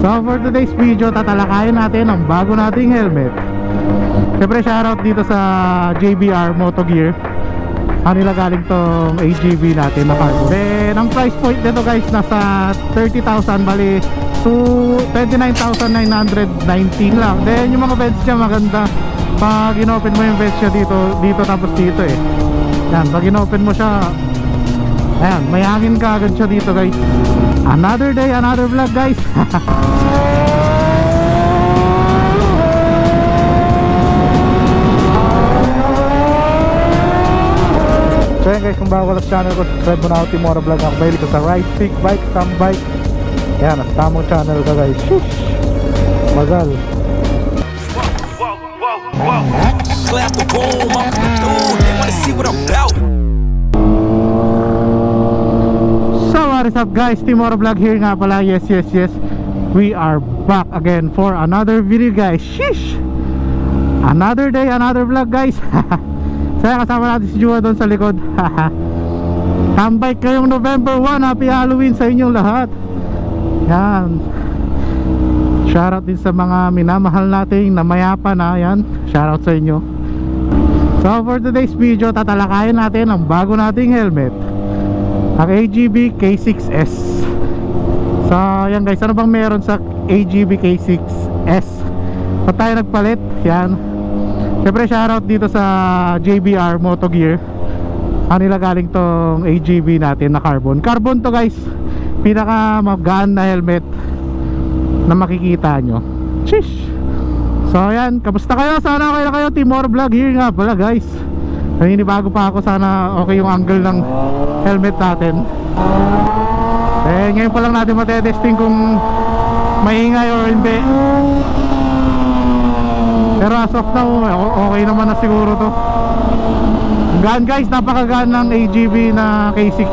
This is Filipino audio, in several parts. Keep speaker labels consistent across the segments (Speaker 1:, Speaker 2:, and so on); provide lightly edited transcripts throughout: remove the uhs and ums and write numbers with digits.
Speaker 1: So for today's video, tatalakayin natin ang bago nating helmet. Siyempre shoutout dito sa JBR Moto Gear. Kanila galing tong AGV natin na cargo. Then ang price point nito guys nasa 30,000, bali to 29,919 lang. Then yung mga vents niya maganda. Pag inopen mo yung vents niya dito tapos dito eh. Yan, pag inopen mo siya, ayan, may hangin ka agad siya dito guys. Another day, another vlog guys. So yan guys, kung bago ka sa channel ko, subscribe mo na ako, Timora Vlog. Ako mahilig ko sa ride, stick, bike, thumb bike. Yan, nasa tamang channel ka guys. Shush! Magal. Clap the boom, I'm through. They wanna see what I'm about. So what is up guys, Timora Vlog here nga pala. Yes. We are back again for another video guys. Sheesh! Another day, another vlog guys. Saya kasama natin si Jua doon sa likod. Tambay kayong November 1. Happy Halloween sa inyong lahat. Yan. Shoutout din sa mga minamahal nating na mayapa na. Yan. Shoutout sa inyo. So for today's video, tatalakayin natin ang bago nating helmet, ang AGV K6S. So yan guys, ano bang meron sa AGV K6S? Ba't tayo nagpalit? Yan. Siyempre shoutout dito sa JBR Moto Gear. Kanila galing tong AGV natin na carbon. Carbon to guys. Pinaka magaan na helmet na makikita nyo. Sheesh! So ayan, kamusta kayo? Sana okay na kayo. Timora Vlog here nga pala guys. Naninibago pa ako, sana okay yung angle ng helmet natin. Eh ngayon pa lang natin matetesting kung maingay or hindi. Pero as of now, okay naman na siguro to. Gaan guys, napakagaan ng AGV na K6.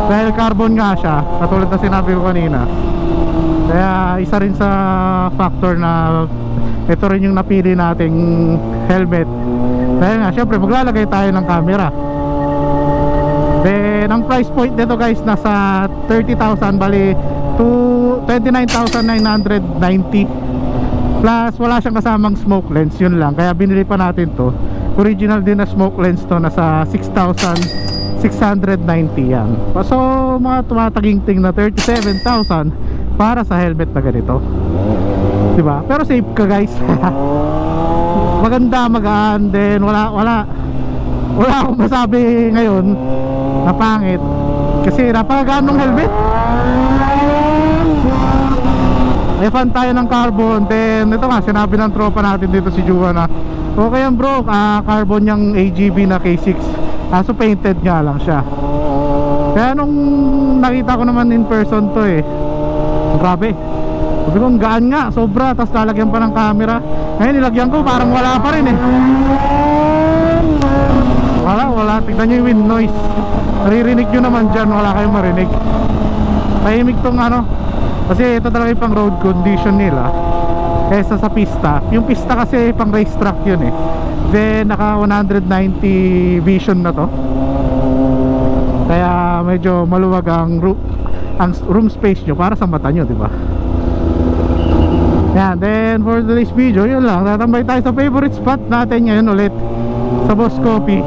Speaker 1: Dahil carbon nga siya, katulad na sinabi ko kanina. Kaya isa rin sa factor na ito rin yung napili nating helmet. Dahil nga, syempre maglalagay tayo ng camera. Then, ang price point nito guys, nasa 30,000, bali to 29,990. Plus wala siyang kasamang smoke lens, yun lang. Kaya binili pa natin to. Original din na smoke lens to, nasa 6,690 yan. So mga tumataginting na 37,000 para sa helmet na ganito, diba? Pero safe ka guys. Maganda, magaan. Then wala akong masabi ngayon na pangit, kasi napakagaan ng helmet. May fan tayo ng carbon. Then ito nga, sinabi ng tropa natin dito si Jua na okay yan bro, carbon yung AGV na K6, kaso painted nga lang siya. Kaya nung nakita ko naman in person to grabe, sabi ko ang gaan nga, sobra. Tapos lalagyan pa ng camera. Ngayon nilagyan ko, parang wala pa rin Wala, tignan nyo yung wind noise. Naririnig nyo naman dyan, wala kayong marinig. Tahimik tong kasi ito talaga yung pang road condition nila kaysa sa pista. Yung pista kasi pang racetrack yun Then naka 190 vision na to. Kaya medyo maluwag ang room space nyo para sa mata nyo, diba? Yan, then for today's video, yun lang. Tatambay tayo sa favorite spot natin ngayon ulit, sa Boss Coffee.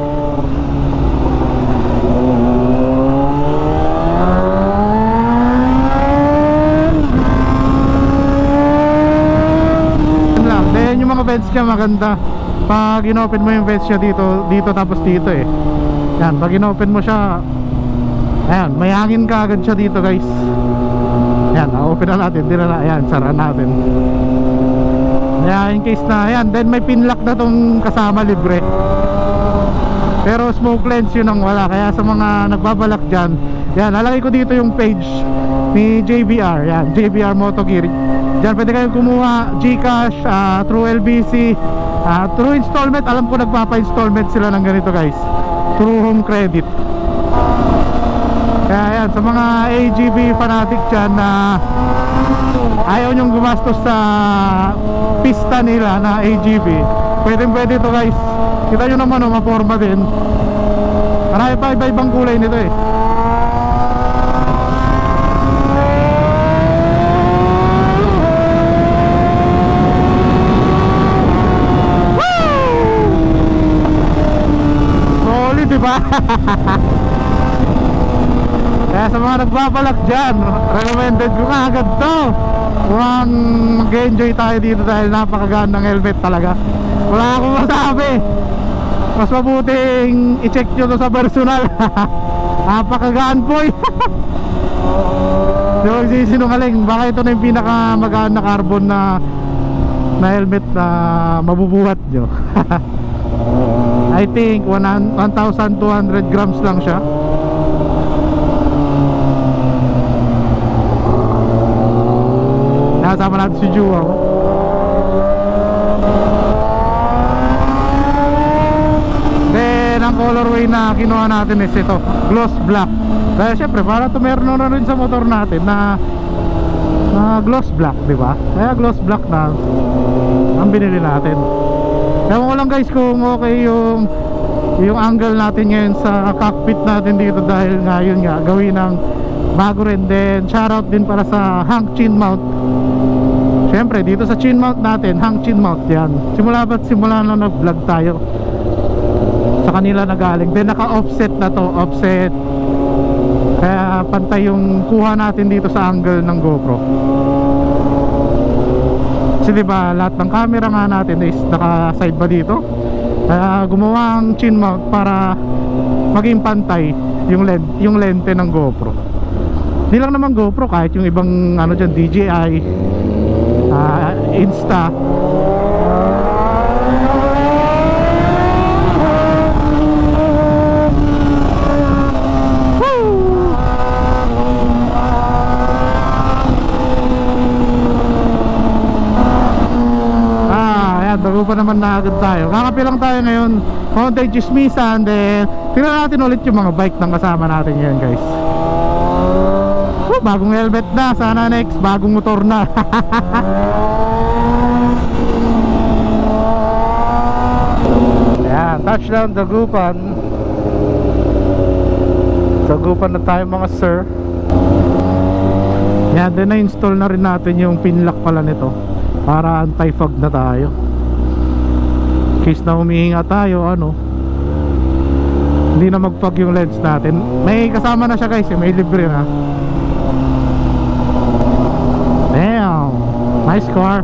Speaker 1: Vents niya maganda. Pag inopen mo yung vents niya dito tapos dito yan, pag inopen mo siya, ayan, may hangin ka agad siya dito guys. Ayan, open na natin, ayan, sara natin. Ayan, in case na, ayan, then may pinlock na tong kasama, libre. Pero smoke lens yun ang wala. Kaya sa mga nagbabalak dyan, yan, lalagay ko dito yung page ni JBR, yan, JBR Moto Gear. Diyan pwede kayong kumuha GCash, through LBC, through installment. Alam ko nagpapa-installment sila ng ganito guys, through home credit. Kaya yan, sa mga AGV fanatic dyan na ayaw nyong gumastos sa pista nila na AGV, pwede ito guys. Kita nyo naman maporma din. Marami pa iba-ibang kulay nito Kaya sa mga nagbabalak dyan, recommended ko nga agad to. Mukhang mag-enjoy tayo dito dahil napakagaan ng helmet talaga. Wala akong masabi. Mas mabuting i-check nyo to sa personal. Napakagaan po. Yung sinungaling, baka ito na yung pinakamagaan na carbon na helmet na mabubuhat nyo. I think 1,200 grams lang siya. Nakasama natin si Juwa ko. Then ang colorway na kinuha natin is ito, gloss black. Dahil syempre para to meron na rin sa motor natin na gloss black, di ba? Kaya gloss black na ang binili natin. Ewan ko lang guys kung okay yung angle natin ngayon sa cockpit natin dito dahil ngayon nga gawin ng bago rin. Then shoutout din para sa hang chin mount. Syempre dito sa chin mount natin, hang chin mount yan. Simula na nag vlog tayo sa kanila na galing. Then naka offset na to, offset. Kaya pantay yung kuha natin dito sa angle ng GoPro. Kasi diba lahat ng camera nga natin is naka side ba dito. Kaya gumawa ang chin mount para maging pantay yung lente ng GoPro. Hindi lang naman GoPro, kahit yung ibang ano dyan, DJI, Insta. Dago pa naman na agad tayo. Kakapi lang tayo ngayon. Konti chismisan. Then tingnan natin ulit yung mga bike ng kasama natin ngayon guys. Bagong helmet na. Sana next bagong motor na. Ayan, touchdown Dagupan. Dagupan na tayo mga sir. Yan, din na-install na rin natin yung pin lock pala nito para anti-fog na tayo. Case na humihinga tayo, hindi na mag-fog yung lens natin. May kasama na siya guys, may libre na. Damn, nice car.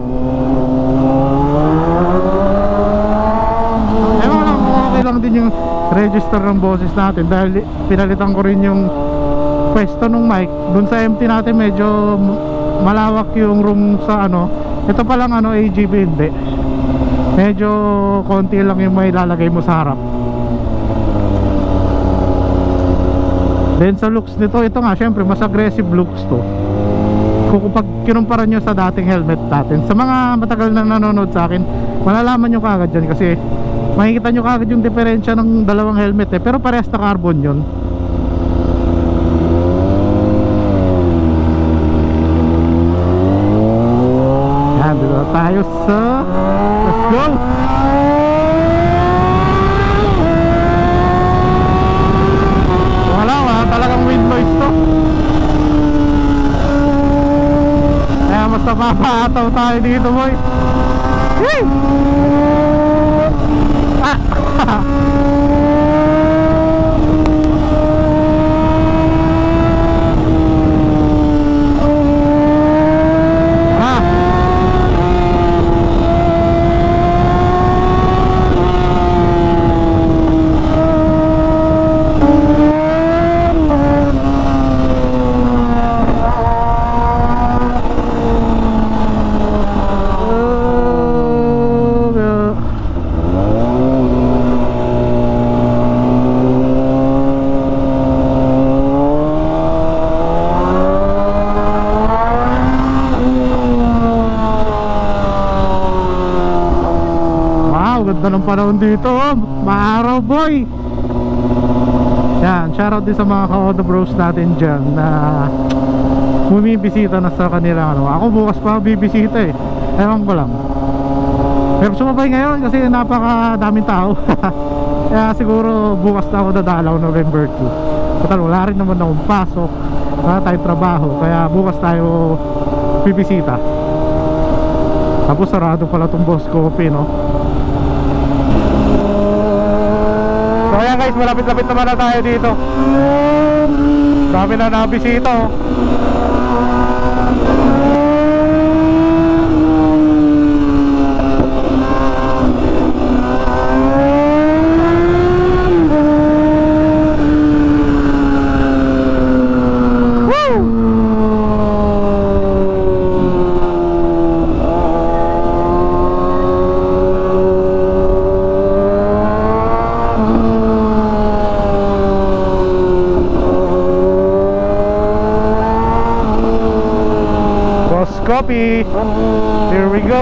Speaker 1: Ewan lang kung okay lang din yung register ng boses natin dahil pinalitan ko rin yung pwesto ng mic. Dun sa empty natin medyo malawak yung room sa ito palang AGB hindi. Medyo konti lang yung may lalagay mo sa harap. Then sa looks nito, ito nga syempre mas aggressive looks to kung pag kinumpara nyo sa dating helmet natin. Sa mga matagal na nanonood sa akin, malalaman nyo kagad dyan kasi makikita nyo kagad yung diferensya ng dalawang helmet pero parehas na carbon yun. Yan, dito tayo sa let's go! Wala talagang wind noise to. Kaya mas napapataw tayo dito boy. Hey! Ganda ng panahon dito, maaraw boy. Yan, shoutout din sa mga ka-auto bros natin dyan na bumibisita na sa kanila. Ako bukas pa bibisita ewan ko lang, pero sumabay ngayon kasi napakadaming tao. Kaya siguro bukas na ako dadalaw November 2. Total wala rin naman akong pasok, wala tayong trabaho, kaya bukas tayo bibisita. Tapos sarado pala itong Boss Coffee So ayan guys, malapit-lapit naman na tayo dito. Dami na nabisita oh. Copy. Here we go.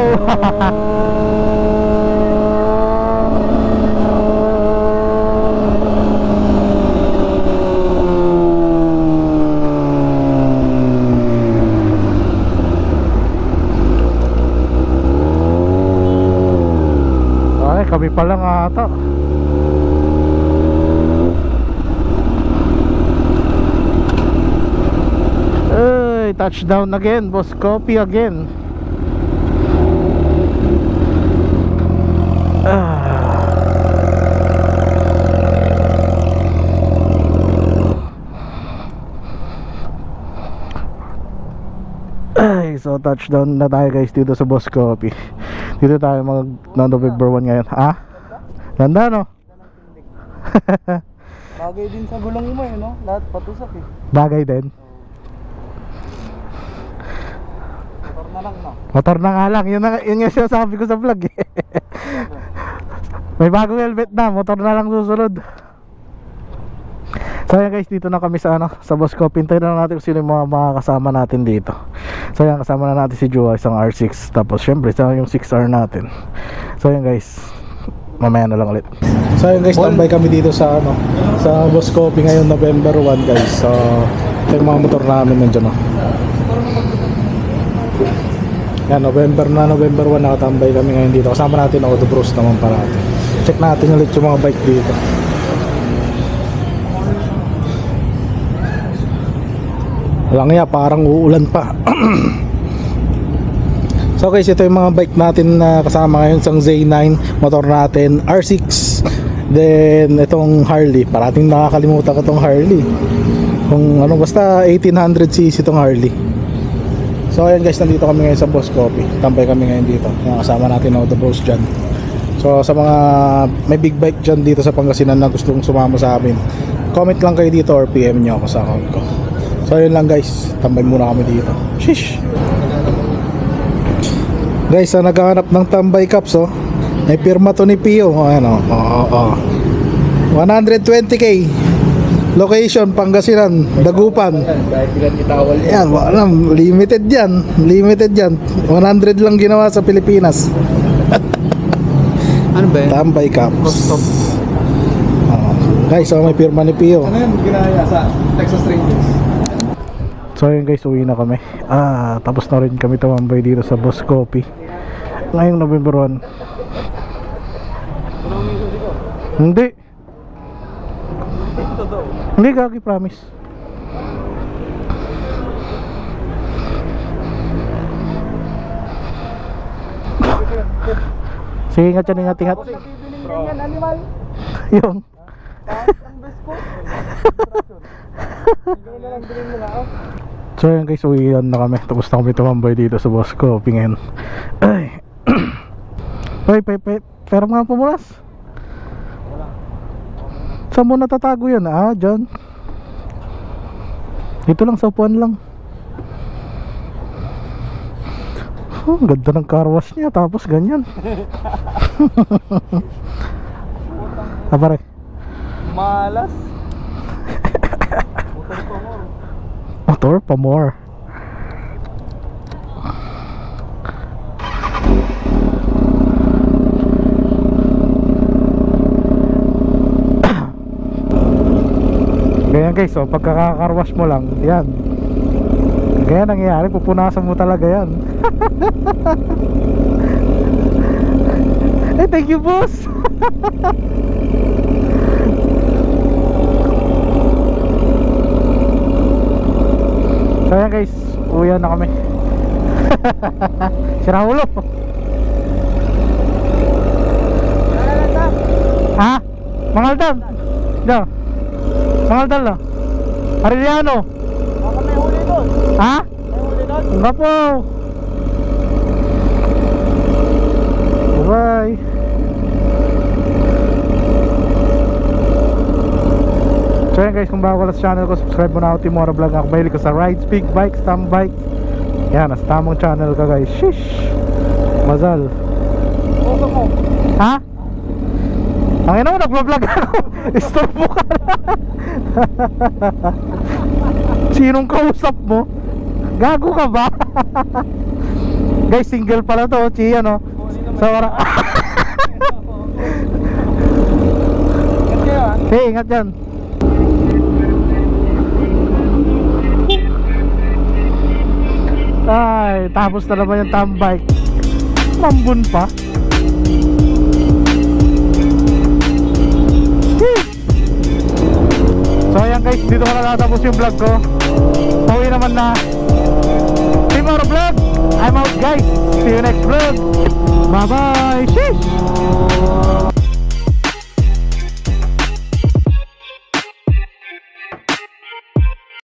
Speaker 1: Ay, kami pa lang ata. Touchdown again, boss. Copy again. Ay, so touchdown na tayo guys dito sa Boss Copy. Dito tayo mag November 1 ngayon. Ah? Ganda no?
Speaker 2: Bagay din sa gulong mo eh, no? Lahat patusok eh.
Speaker 1: Bagay din.
Speaker 2: Motor na lang, no?
Speaker 1: Motor na nga lang. Yun yung sinasabi ko sa vlog eh. May bagong helmet na. Motor na lang susunod. So ayan guys, dito na kami sa sa Boss Copy. Hintayin na natin kung sino yung mga kasama natin dito. So ayan, kasama na natin si Joa, isang R6. Tapos syempre, yung 6R natin. So ayan guys, mamaya na lang ulit. So ayan guys, tambay kami dito sa sa Boss Copy ngayon November 1 guys. So ito yung mga motor namin nandiyan yan, November 1 nakatambay kami ngayon dito. Kasama natin ang Auto Bros naman parati. Check natin ulit yung mga bike dito. Walang nga, parang uulan pa. So guys, ito yung mga bike natin na kasama ngayon. Isang Z9 motor natin, R6. Then itong Harley, parating nakakalimutan ko itong Harley. Kung basta 1800cc itong Harley. So ayan guys, nandito kami ngayon sa Boss Copy. Tambay kami ngayon dito. Yung kasama natin Auto Bros dyan. So sa mga may big bike dyan dito sa Pangasinan na gustong sumama sa amin, comment lang kayo dito or PM nyo ako sa account ko. So ayun lang guys, tambay muna kami dito. Shish! Guys, naghahanap ng tambay caps oh. May pirma to ni Pio. Ayan oh. 120k. Location, Pangasinan, Dagupan.
Speaker 2: Kahit ilan itawal
Speaker 1: yan. Alam, limited yan. 100 lang ginawa sa Pilipinas.
Speaker 2: Ano ba yan?
Speaker 1: Tambay caps. Guys, may pirma ni Pio.
Speaker 2: Ano yan ginaya sa Texas Rangers?
Speaker 1: So ayun guys, uwi na kami. Tapos na rin kami tumambay dito sa Boss Copy ngayong November 1. Hindi gagi, promise. Sige, ingat. Yung so yun guys, uwian na kami. Tapos na kami tumambay dito sa Boss Copy ngayon. Ay. Pero mga pumulas. Saan mo natatago yan? Dyan. Dito lang, sa upuan lang. Ang ganda ng car wash niya. Tapos ganyan. Pare.
Speaker 2: Malas.
Speaker 1: Motor pa more. Ganyan guys, pagkakakarwash mo lang, yan. Ganyan nangyayari, pupunasan mo talaga yan. Thank you boss. So yan guys, uwian na kami. Sira ulo. Ha? Mangaldan. Diyan. Mangaldal na. Arellano.
Speaker 2: Baka may huli doon.
Speaker 1: Ha?
Speaker 2: May huli doon.
Speaker 1: Nga po. Bye. So yan guys, kung bago ka sa channel ko, subscribe mo na ako, Timora Vlog. Ako mahilig ko sa rides, big bikes, tam bikes. Yan, nasa tamang channel ka guys. Shish. Mazal.
Speaker 2: Puso mo.
Speaker 1: Ha? Ang ina mo, nagpa-vlog ako. Istorbo ka na. Sinong kausap mo? Gago ka ba? Guys, single pala to, Chi, ano? Sa wala.
Speaker 2: Ingat kayo ah.
Speaker 1: Hey, ingat dyan. Ay, tapos na naman yung tambike. Mambun pa. So ayan guys, dito ko na natapos yung vlog ko. Pauwi naman na. Timora Vlog, I'm out guys. See you next vlog. Bye bye. Sheesh.